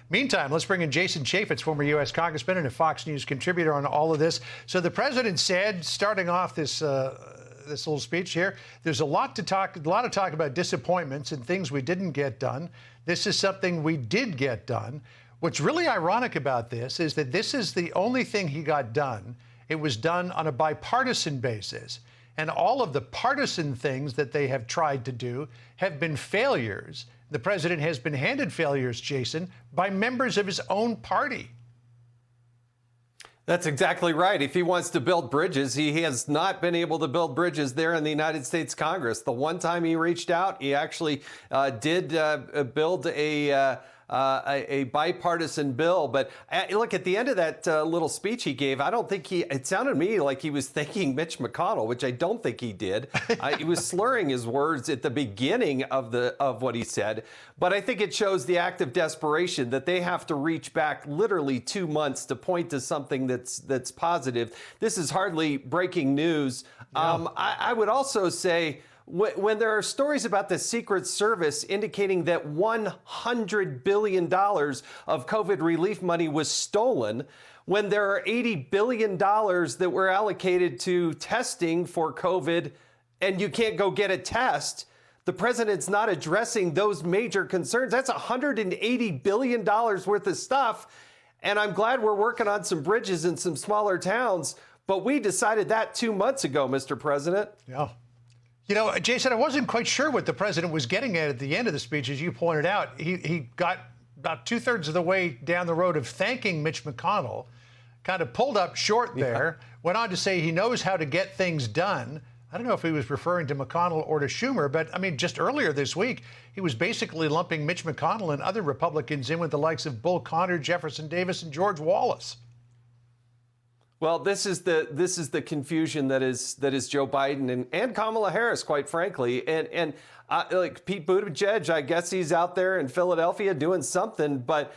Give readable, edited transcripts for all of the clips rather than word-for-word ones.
Meantime, let's bring in Jason Chaffetz, former U.S. Congressman and a Fox News contributor on all of this. So the president said, starting off this this little speech here, there's a lot of talk about disappointments and things we didn't get done. This is something we did get done. What's really ironic about this is that this is the only thing he got done. It was done on a bipartisan basis. And all of the partisan things that they have tried to do have been failures. The president has been handed failures, Jason, by members of his own party. That's exactly right. If he wants to build bridges, he has not been able to build bridges there in the United States Congress. The one time he reached out, he actually did build a bipartisan bill. But look, at the end of that little speech he gave, I don't think it sounded to me like he was thanking Mitch McConnell, which I don't think he did. He was slurring his words at the beginning of what he said. But I think it shows the act of desperation that they have to reach back literally 2 months to point to something that's positive. This is hardly breaking news. Yeah. I would also say, when there are stories about the Secret Service indicating that $100 billion of COVID relief money was stolen, when there are $80 billion that were allocated to testing for COVID and you can't go get a test, the president's not addressing those major concerns. That's $180 billion worth of stuff. And I'm glad we're working on some bridges in some smaller towns, but we decided that 2 months ago, Mr. President. Yeah. You know, Jason, I wasn't quite sure what the president was getting at the end of the speech. As you pointed out, he got about 2/3 of the way down the road of thanking Mitch McConnell, kind of pulled up short there, went on to say he knows how to get things done. I don't know if he was referring to McConnell or to Schumer, but I mean, just earlier this week, he was basically lumping Mitch McConnell and other Republicans in with the likes of Bull Connor, Jefferson Davis, and George Wallace. Well, this is the confusion that is Joe Biden and Kamala Harris, quite frankly, and like Pete Buttigieg, I guess he's out there in Philadelphia doing something, but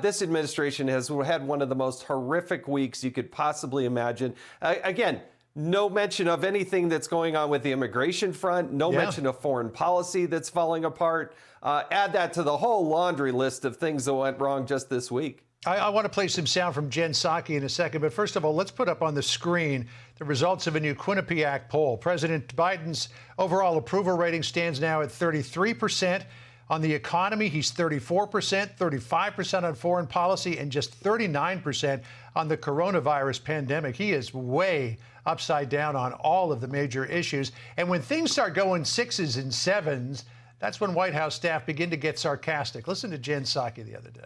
this administration has had one of the most horrific weeks you could possibly imagine. Again, no mention of anything that's going on with the immigration front, no mention of foreign policy that's falling apart. Add that to the whole laundry list of things that went wrong just this week. I want to play some sound from Jen Psaki in a second, but first of all, let's put up on the screen the results of a new Quinnipiac poll. President Biden's overall approval rating stands now at 33%. On the economy, he's 34%, 35% on foreign policy, and just 39% on the coronavirus pandemic. He is way upside down on all of the major issues. And when things start going 6s and 7s, that's when White House staff begin to get sarcastic. Listen to Jen Psaki the other day.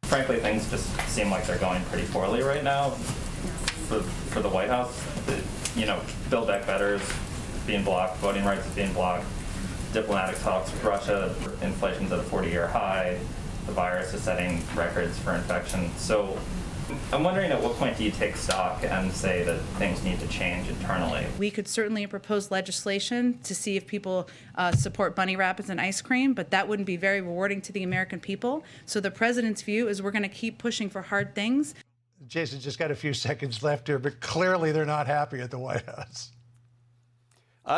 Frankly, things just seem like they're going pretty poorly right now for the White House. You know, Build Back Better is being blocked, voting rights is being blocked, diplomatic talks with Russia, inflation's at a 40-year high, the virus is setting records for infection. So I'm wondering, at what point do you take stock and say that things need to change internally? We could certainly propose legislation to see if people support bunny rabbits and ice cream, but that wouldn't be very rewarding to the American people. So the president's view is we're going to keep pushing for hard things. Jason, just got a few seconds left here, but clearly they're not happy at the White House.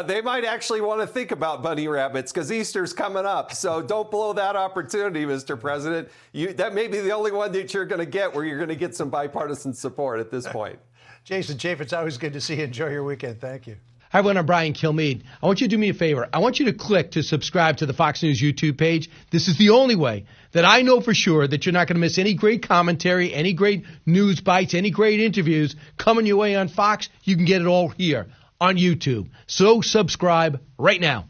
They might actually want to think about bunny rabbits because Easter's coming up. So don't blow that opportunity, Mr. President. That may be the only one that you're going to get where you're going to get some bipartisan support at this point. Jason Chaffetz, always good to see you. Enjoy your weekend. Thank you. Hi, everyone. I'm Brian Kilmeade. I want you to do me a favor. I want you to click to subscribe to the Fox News YouTube page. This is the only way that I know for sure that you're not going to miss any great commentary, any great news bites, any great interviews coming your way on Fox. You can get it all here on YouTube. So subscribe right now.